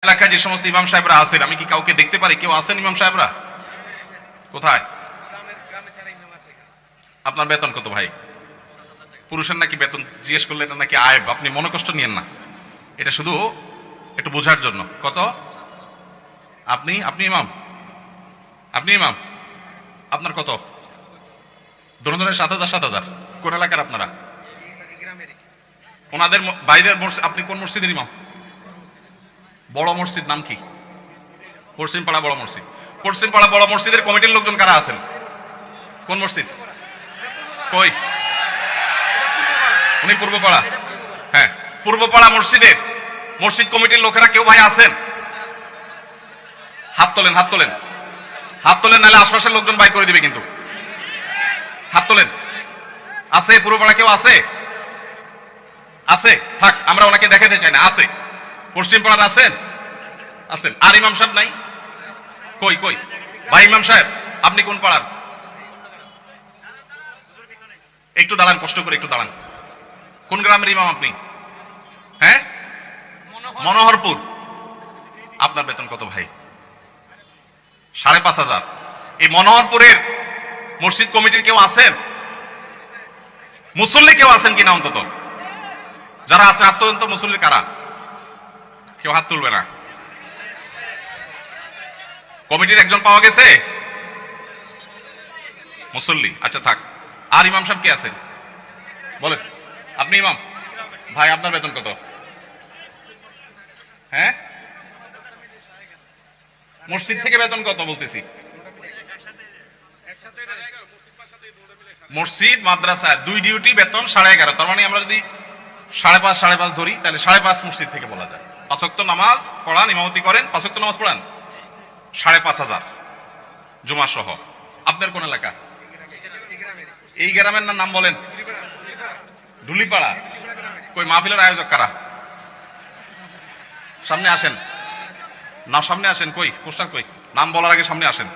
এলাকায় যে সমস্ত ইমাম সাহেবরা আছেন, আমি কি কাউকে দেখতে পারি? কেউ আছেন ইমাম সাহেবরা? কোথায়? আপনার বেতন কত ভাই? পুরুষের নাকি বেতন জিজ্ঞেস করলে এটা নাকি আয়েব, আপনি মনে কষ্ট নিয়েন না, এটা শুধু একটু বোঝার জন্য। কত? আপনি আপনি ইমাম, আপনি ইমাম, আপনার কত? দুজনের 7,000 7,000। কোন এলাকার আপনারা? ওনাদের বাইরের মসজিদ। আপনি কোন মসজিদের ইমাম? বড় মসজিদ নাম কি? পশ্চিম পাড়া বড় মসজিদ। পশ্চিম পাড়া বড় মসজিদের কমিটির লোকজন কারা আছেন? কোন মসজিদ? কই? উনি পূর্বপাড়া। হ্যাঁ, পূর্বপাড়া মসজিদের মসজিদ কমিটির লোকেরা কেউ ভাই আছেন? হাত তোলেন, হাত তোলেন, হাত তোলেন, নাহলে আশপাশের লোকজন বাইর করে দিবে কিন্তু। হাত তোলেন। আছে পূর্বপাড়া কেউ? আছে? আছে? থাক, আমরা ওনাকে দেখাতে চাই না। আছে? পশ্চিম পাড়ার আছেন? আছেন। আর ইমাম সাহেব নাই? কই কই ভাই ইমাম সাহেব, আপনি কোন পাড়ার? একটু দাঁড়ান, কষ্ট করে একটু দাঁড়ান। কোন গ্রামের ইমাম আপনি? হ্যাঁ, মনোহরপুর। আপনার বেতন কত ভাই? 5,500। এই মনোহরপুরের মসজিদ কমিটির কেউ আছেন? মুসল্লি কেউ আছেন কিনা অন্তত? যারা আছে হাত তোলেন তো। মুসল্লি কারা? কেউ হাত তুলবে না। কমিটির একজন পাওয়া গেছে মুসল্লি। আচ্ছা থাক। আর ইমাম সাহেব কে আছেন বলেন? আপনি ইমাম ভাই, আপনার বেতন কত? হ্যাঁ, মসজিদ থেকে বেতন কত বলতেছি? মসজিদ মাদ্রাসা দুই ডিউটি বেতন 11.5। তার মানে আমরা যদি 5.5 ধরি, তাহলে 5.5 মসজিদ থেকে বলা যায়। 5 ওয়াক্ত নামাজ পড়ান, ইমামতি করেন, 5 ওয়াক্ত নামাজ পড়ান, 5,500 জুমা সহ। আপনার কোন এলাকা? এই গ্রামের নাম বলেন? ডুলিপাড়া। কই মাহফিলের আয়োজক কারা? সামনে আসেন না, সামনে আসেন। কই পোস্টার? কই নাম বলার আগে সামনে আসেন।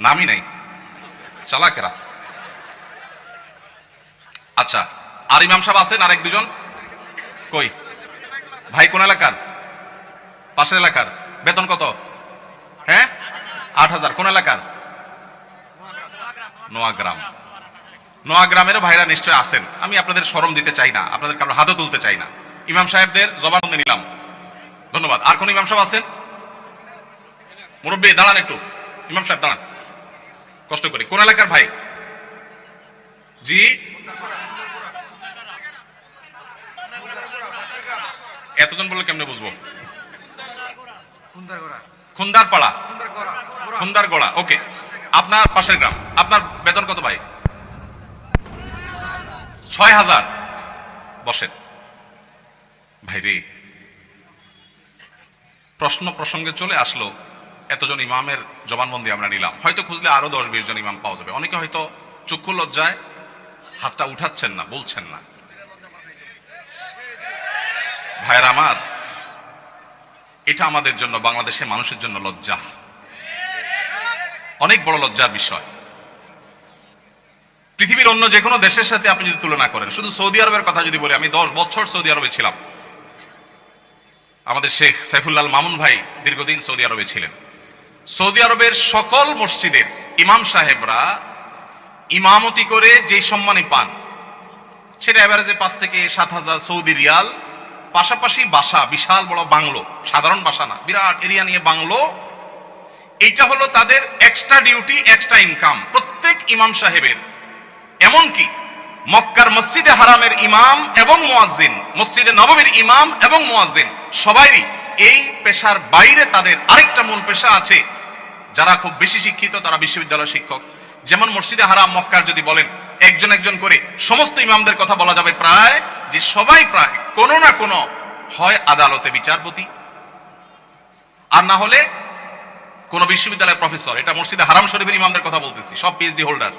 নামই নাই, চালাকেরা। আচ্ছা, আর ইমাম সাহেব আছেন আর এক দুজন? কই ভাই? কোন এলাকার? পাশের এলাকার। বেতন কত? হ্যাঁ, 8,000। কোন এলাকার? নোয়াগ্রাম। নোয়াগ্রামের ভাইরা নিশ্চয় আছেন। আমি আপনাদের শরম দিতে চাই না, আপনাদের কারো হাতও তুলতে চাই না। ইমাম সাহেবদের জবানবন্দি নিলাম, ধন্যবাদ। আর কোন ইমাম সাহেব আছেন? মুরব্বী দাঁড়ান একটু। ইমাম সাহেব দাঁড়ান, কষ্ট করে। কোন এলাকার ভাই? জি, এতজন বললে কেমনে বুঝবো? খুন্দারপাড়া, খুন্দারগড়া। ওকে, আপনার পাশের গ্রাম। আপনার বেতন কত ভাই? 6,000। বসেন ভাই রে। প্রশ্ন প্রসঙ্গে চলে আসলো, এতজন ইমামের জবানবন্দি আমরা নিলাম। হয়তো খুঁজলে আরো 10-20 জন ইমাম পাওয়া যাবে। অনেকে হয়তো চক্ষু লজ্জায় হাতটা উঠাচ্ছেন না, বলছেন না। ভাইয়ের আমার, এটা আমাদের জন্য, বাংলাদেশের মানুষের জন্য লজ্জা, অনেক বড় লজ্জার বিষয়। পৃথিবীর অন্য যে কোনো দেশের সাথে আপনি যদি তুলনা করেন, শুধু সৌদি আরবের কথা যদি বলি, আমি 10 বছর সৌদি আরবে ছিলাম। আমাদের শেখ সাইফুল্লাহ মামুন ভাই দীর্ঘদিন সৌদি আরবে ছিলেন। সৌদি আরবের সকল মসজিদের ইমাম সাহেবরা ইমামতি করে যে সম্মানী পান, সেটা এভারেজে 5 থেকে 7,000 সৌদি রিয়াল। পাশাপাশি বাসা, বিশাল বড় বাংলো, সাধারণ বাসা না, বিরাট এরিয়া নিয়ে বাংলো। এইটা হলো তাদের এক্সট্রা ডিউটি, এক্সট্রা ইনকাম প্রত্যেক ইমাম সাহেবের। এমনকি মক্কার মসজিদে হারামের ইমাম এবং মুয়াজ্জিন, মসজিদে নববীর ইমাম এবং মুয়াজ্জিন, সবাইরই এই পেশার বাইরে তাদের আরেকটা মূল পেশা আছে। যারা খুব বেশি শিক্ষিত তারা বিশ্ববিদ্যালয় শিক্ষক। যেমন মসজিদে হারাম মক্কার যদি বলেন একজন একজন করে সমস্ত ইমামদের কথা বলা যাবে প্রায়, যে সবাই প্রায় কোনো না কোনো হয় আদালতে বিচারপতি, আর না হলে কোন বিশ্ববিদ্যালয়ের প্রফেসর। এটা মসজিদে হারাম শরীফের ইমামদের কথা বলতেছি, সব পিএইচডি হোল্ডার,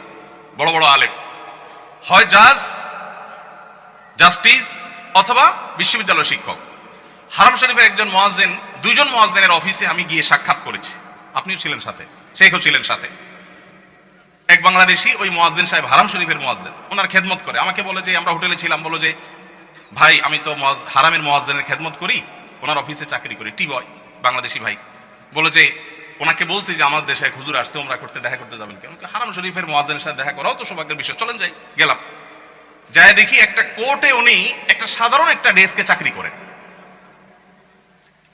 বড় বড় আলেম, হয় জাজ, জাস্টিস অথবা বিশ্ববিদ্যালয় শিক্ষক। হারাম শরীফের একজন মুয়াজ্জিন, 2 জন মুয়াজ্জিনের অফিসে আমি গিয়ে সাক্ষাৎ করেছি। আপনিও ছিলেন সাথে, শেখও ছিলেন সাথে। এক বাংলাদেশি ওই মুয়াজ্জিন সাহেব, হারাম শরীফের মুয়াজ্জিন, ওনার খেদমত করে। আমাকে বলে যে, আমরা হোটেলে ছিলাম, বলো যে ভাই আমি তো হারামের মুয়াজ্জিনের খেদমত করি, ওনার অফিসে চাকরি করে, টি বয়, বাংলাদেশি ভাই। বলে যে ওনাকে বলছি যে আমার দেশে এক হুজুর আসছে, ওমরা করতে, দেখা করতে যাবেন কেন? হারাম শরীফের মুয়াজ্জিনের সাথে দেখা করাও তো সৌভাগ্যের বিষয়, চলেন যাই। গেলাম, যায় দেখি একটা কোর্টে উনি একটা সাধারণ একটা ডেস্কে চাকরি করেন।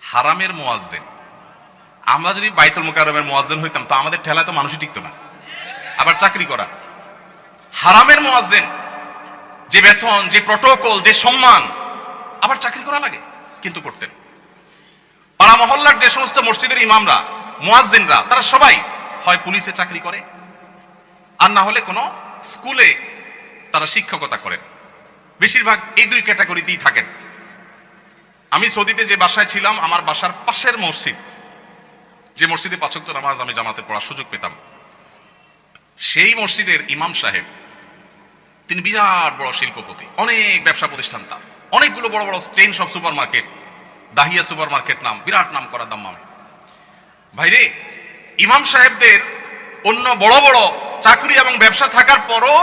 হারামের মুয়াজ্জিন। আমরা যদি বাইতুল মুকাররমের মুয়াজ্জিন হইতাম তো আমাদের ঠেলায় তো মানুষই টিকতো না, আবার চাকরি করা। হারামের মুয়াজ্জিন, যে বেতন, যে প্রটোকল, যে সম্মান, আবার চাকরি করা লাগে, কিন্তু করতেন। পাড়া মহল্লার যে সমস্ত মসজিদের ইমামরা, মুয়াজ্জিনরা, তারা সবাই হয় পুলিশে চাকরি করে, আর না হলে কোনো স্কুলে তারা শিক্ষকতা করেন। বেশিরভাগ এই দুই ক্যাটাগরিতেই থাকেন। আমি সৌদিতে যে বাসায় ছিলাম, আমার বাসার পাশের মসজিদ, যে মসজিদে ৫ ওয়াক্ত নামাজ আমি জামাতে পড়ার সুযোগ পেতাম, সেই মসজিদের ইমাম সাহেব, তিনি বিরাট বড় শিল্পপতি, অনেক ব্যবসা প্রতিষ্ঠান তার, অনেকগুলো বড় বড় চেইন সব super market, Dahiya super market নাম, বিরাট নাম করা দাম্মামে। ভাইরে, ইমাম সাহেবদের অন্য বড় বড় চাকরি এবং ব্যবসা থাকার পরও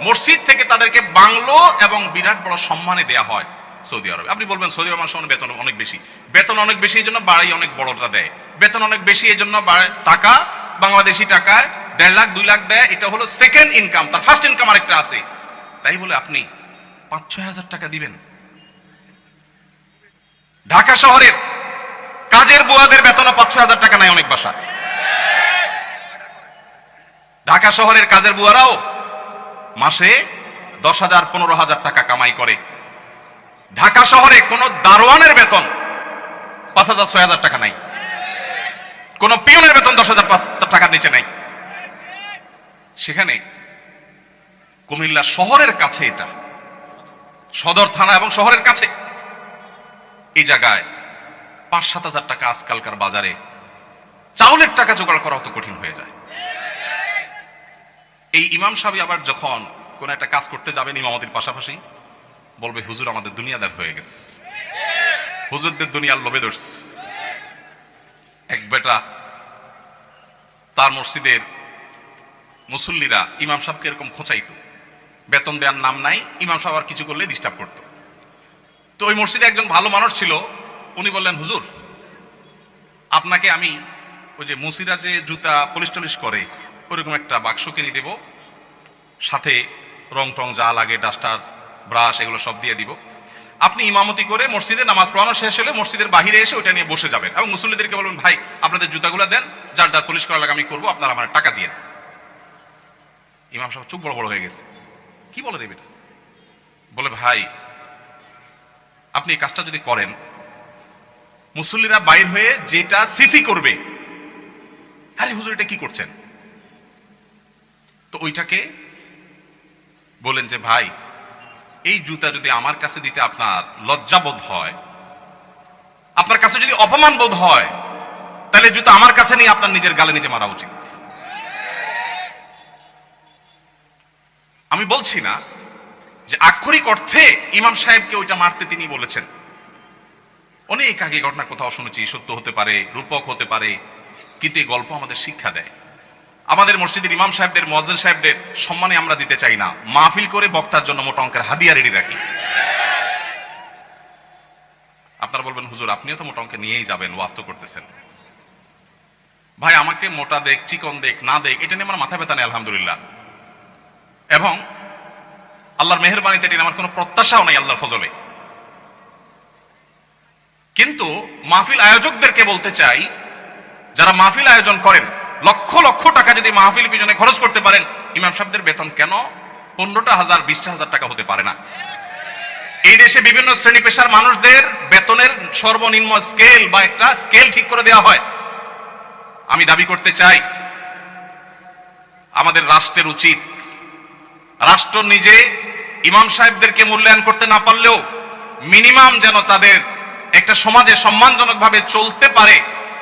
মসজিদ থেকে তাদেরকে বাংলো এবং বিরাট বড় সম্মানে দেয়া হয় সৌদি আরবে। আপনি বলবেন সৌদি আরব মানুষের বেতন অনেক বেশি, বেতন অনেক বেশি এই জন্য বাড়াই অনেক বড়টা দেয়, বেতন অনেক বেশি এই জন্য টাকা, বাংলাদেশি টাকায় ১.৫ লাখ ২ লাখ দেয়, এটা হলো সেকেন্ড ইনকাম, তার ফার্স্ট ইনকাম আরেকটা আছে। তাই বলে আপনি ৫-৬ হাজার টাকা দিবেন? ঢাকা শহরের কাজের বুয়াদের বেতন ৫-৬ হাজার টাকা নাই অনেক বাসা। ঢাকা শহরের কাজের বুয়ারাও মাসে ১০,০০০ ১৫,০০০ টাকা কামাই করে। ঢাকা শহরে কোন দারোয়ানের বেতন ৫,০০০-৬,০০০ টাকা নাই, কোন পিয়নের বেতন ১০,০০০ টাকার নিচে নাই। সেখানে কুমিল্লা শহরের কাছে, এটা সদর থানা এবং শহরের কাছে, এই জায়গায় ৫-৭ হাজার টাকা আজকালকার বাজারে চাউলের টাকা জোগাড় করা অত কঠিন হয়ে যায়। এই ইমাম সাহেব আবার যখন কোন একটা কাজ করতে যাবেন ইমামতির পাশাপাশি, বলবে হুজুর আমাদের দুনিয়াদার হয়ে গেছে, হুজুরদের দুনিয়ার লোভে ধরছে। এক বেটা, তার মসজিদের মুসল্লিরা ইমাম সাহেবকে এরকম খোঁচাইতো, বেতন দেওয়ার নাম নাই, ইমাম সাহেব আর কিছু করলে ডিস্টার্ব করতো। তো ওই মসজিদে একজন ভালো মানুষ ছিল, উনি বললেন হুজুর আপনাকে আমি ওই যে মুসিরা যে জুতা পলিশ টলিশ করে ওরকম একটা বাক্স কিনে দেব, সাথে রং টং যা লাগে, ডাস্টার, ব্রাশ, এগুলো সব দিয়ে দিব। আপনি ইমামতি করে মসজিদে নামাজ পড়ানো শেষ হলে মসজিদের বাহিরে এসে ওইটা নিয়ে বসে যাবেন এবং মুসল্লিদেরকে বলবেন ভাই আপনাদের জুতাগুলো দেন, যার যার পলিশ করা লাগে আমি করবো, আপনারা আমার টাকা দিয়ে। ইমাম সাহেব চোখ বড় বড় হয়ে গেছে, কি বলে রে বেটা? বলে ভাই আপনি এই কাজটা যদি করেন, মুসল্লিরা বাইর হয়ে যেটা সিসি করবে, আরে হুজুর এটা কি করছেন? তো ওইটাকে বলেন যে ভাই এই জুতা যদি আমার কাছে দিতে আপনার লজ্জাবোধ হয়, আপনার কাছে যদি অপমান বোধ হয়, তাহলে জুতা আমার কাছে নিয়ে আপনার নিজের গালে নিজে মারা উচিত। আমি বলছি না যে আক্ষরিক অর্থে ইমাম সাহেবকে ওইটা মারতে তিনি বলেছেন, অনেক আগে ঘটনা কোথাও শুনেছি, সত্য হতে পারে, রূপক হতে পারে, কিন্তু এই গল্প আমাদের শিক্ষা দেয়। আমাদের মসজিদের ইমাম সাহেবদের, মুয়াজ্জিন সাহেবদের সম্মানে আমরা দিতে চাই না, মাহফিল করে বক্তার জন্য মোটা অঙ্কের হাদিয়া রেডি রাখি। আপনারা বলবেন হুজুর আপনিও তো মোটা অঙ্কে নিয়েই যাবেন, ওয়াজ করতেছেন। ভাই আমাকে মোটা দেখ, চিকন দেখ, না দেখ, এটা নিয়ে আমার মাথা ব্যথা নেই আলহামদুলিল্লাহ, এবং আল্লাহর মেহেরবানিতে এটা আমার কোনো প্রত্যাশাও নাই আল্লাহর ফজলে। কিন্তু মাহফিল আয়োজকদেরকে বলতে চাই, যারা মাহফিল আয়োজন করেন, লক্ষ লক্ষ টাকা যদি মাহফিল পিছনে খরচ করতে পারেন, ইমাম সাহেবদের বেতন কেন 15,000 20,000 টাকা হতে পারে না? এই দেশে বিভিন্ন শ্রেণী পেশার মানুষদের বেতনের সর্বনিম্ন স্কেল বা একটা স্কেল ঠিক করে দেওয়া হয়। আমি দাবি করতে চাই আমাদের রাষ্ট্রের উচিত, রাষ্ট্র নিজে ইমাম সাহেবদেরকে মূল্যায়ন করতে না পারলেও মিনিমাম যেন তাদের একটা সমাজে সম্মানজনকভাবে চলতে পারে,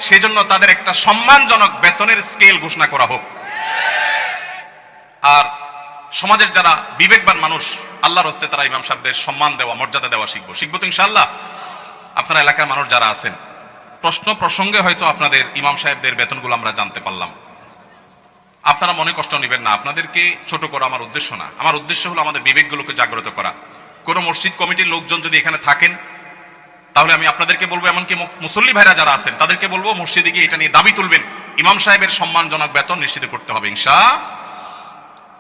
সেজন্য তাদের একটা সম্মানজনক বেতনের স্কেল ঘোষণা করা হোক। আর সমাজের যারা বিবেকবান মানুষ, আল্লাহর হস্তে তারা ইমাম সাহেবদের সম্মান দেওয়া, মর্যাদা দেওয়া শিখবো তো ইনশাআল্লাহ। আপনারা এলাকার মানুষ যারা আছেন, প্রশ্ন প্রসঙ্গে হয়তো আপনাদের ইমাম সাহেবদের বেতনগুলো আমরা জানতে পারলাম, আপনারা মনে কষ্ট নেবেন না, আপনাদেরকে ছোট করা আমার উদ্দেশ্য না। আমার উদ্দেশ্য হলো আমাদের বিবেকগুলোকে জাগ্রত করা। কোনো মসজিদ কমিটির লোকজন যদি এখানে থাকেন, তাহলে আমি আপনাদেরকে বলবো, এমনকি মুসল্লি ভাইরা যারা আছেন তাদেরকে বলবো, মসজিদে গিয়ে এটা নিয়ে দাবি তুলবেন, ইমাম সাহেবের সম্মানজনক বেতন নিশ্চিত করতে হবে ইনশাআল্লাহ।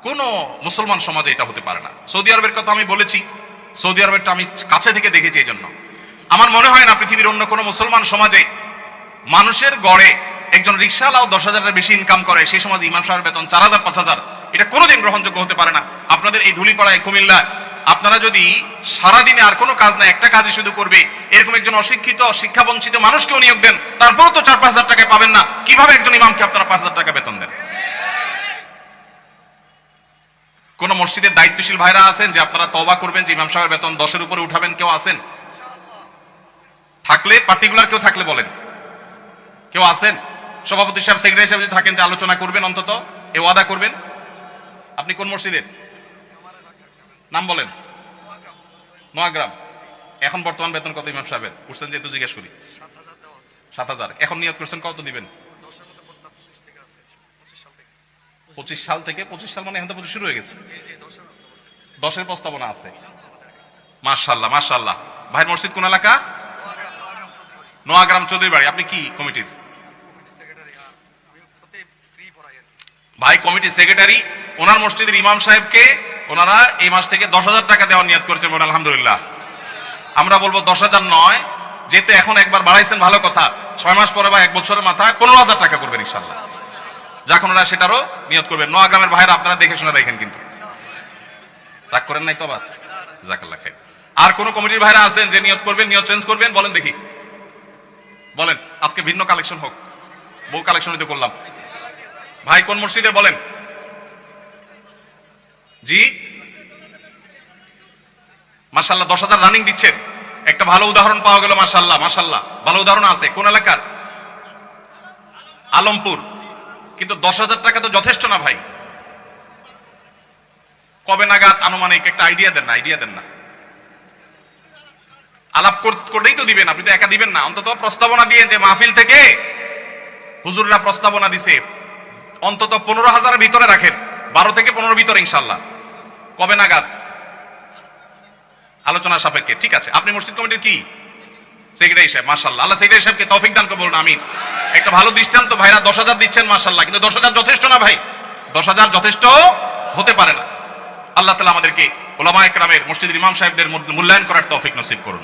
কোনো মুসলমান সমাজে এটা হতে পারে না। সৌদি আরবের কথা আমি বলেছি, সৌদি আরবেরটা আমি কাছে থেকে দেখেছি, এই জন্য আমার মনে হয় না পৃথিবীর অন্য কোনো মুসলমান সমাজে মানুষের গড়ে একজন রিক্সাওয়ালাও 10,000-এর বেশি ইনকাম করে, সেই সমাজে ইমাম সাহেবের বেতন 4,000 5,000, এটা কোনোদিন গ্রহণযোগ্য হতে পারে না। আপনাদের এই ধুলিপাড়ায় কুমিল্লা আপনারা যদি সারাদিনে আর কোনো কাজ না, একটা কাজই শুধু করবে, এরকম একজন অশিক্ষিত শিক্ষা বঞ্চিত মানুষকেও নিয়োগ দেন, তারপরেও তো 4-5 হাজার টাকা পাবেন না, কিভাবে একজন ইমামকে আপনারা 5,000 টাকা বেতন দেন? কোন মসজিদের দায়িত্বশীল ভাইরা আছেন যে আপনারা তওবা করবেন যে ইমাম সাহেবের বেতন 10-এর উপরে উঠাবেন? কেউ আছেন? থাকলে পার্টিকুলার কেউ থাকলে বলেন, কেউ আছেন? সভাপতি সাহেব, সেক্রেটারি সাহেব যদি থাকেন যে আলোচনা করবেন, অন্তত এ ওয়াদা করবেন। আপনি কোন মসজিদের নাম বলেন? নোয়াগ্রাম। এখন বর্তমান বেতন কত ইমাম সাহেবের? উঠছেন যেহেতু জিজ্ঞেস করি। 7,000। এখন নিয়ত করছেন কত দিবেন? 25 সাল থেকে। 25 সাল মানে এখন তো 25 শুরু হয়ে গেছে। 10-এর প্রস্তাবনা আছে। মাশাআল্লাহ মাশাআল্লাহ। ভাইয়ের মসজিদ কোন এলাকা? নোয়াগ্রাম চৌধুরী বাড়ি। আপনি কি কমিটির? ভাই কমিটি সেক্রেটারি। ওনার মসজিদের ইমাম সাহেবকে ওনারা এই মাস থেকে 10,000 টাকা দেওয়ার নিয়ত করেছেন, বলেন আলহামদুলিল্লাহ। আমরা বলবো 10,000 নয়, যেহেতু এখন একবার বাড়াইছেন ভালো কথা, 6 মাস পরে বা 1 বছরের মাথায় 15,000 টাকা করবেন ইনশাআল্লাহ। যখন ওরা সেটারও নিয়ত করবেন। নোয়াগ্রামের ভাইরা আপনারা দেখে শুনে রাখেন, কিন্তু রাগ করেন নাই তো আবার? জাযাকাল্লাহ খাইর। আর কোন কমিটির ভাইরা আছেন যে নিয়ত করবেন, নিয়ত চেঞ্জ করবেন? বলেন দেখি, বলেন। আজকে ভিন্ন কালেকশন হোক, বউ কালেকশন হইতে করলাম। ভাই কোন মসজিদের বলেন? জি মাশাআল্লাহ, 10,000 রানিং দিচ্ছেন। একটা ভালো উদাহরণ পাওয়া গেল, মাশাআল্লাহ মাশাআল্লাহ, ভালো উদাহরণ আছে। কোন এলাকার? আলমপুর। কিন্তু 10,000 টাকা তো যথেষ্ট না ভাই। কবে নাগাদ আনুমানিক একটা আইডিয়া দেন না, আইডিয়া দেন না। আলাপ করলেই তো দিবেন, আপনি তো একা দিবেন না। অন্তত প্রস্তাবনা দিয়ে, যে মাহফিল থেকে হুজুররা প্রস্তাবনা দিছে, অন্তত 15,000-এর ভিতরে রাখেন, 12 থেকে 15 ভিতরে ইনশাআল্লাহ। কবে নাগাদ? আলোচনা সাপেক্ষে। ঠিক আছে। আপনি মসজিদ কমিটির কি? সেক্রেটারি সাহেব। মাশাআল্লাহ, আল্লাহ সেক্রেটারি সাহেবকে তৌফিক দান করুন, আমিন। একটা ভালো দৃষ্টান্ত। ভাইরা 10,000 দিচ্ছেন, মাশাআল্লাহ, কিন্তু 10,000 যথেষ্ট না ভাই। 10,000 যথেষ্ট হতে পারে না। আল্লাহ তাআলা আমাদেরকে উলামায়ে কেরামের, মসজিদের ইমাম সাহেবদের মূল্যায়ন করার তৌফিক নসিব করুন।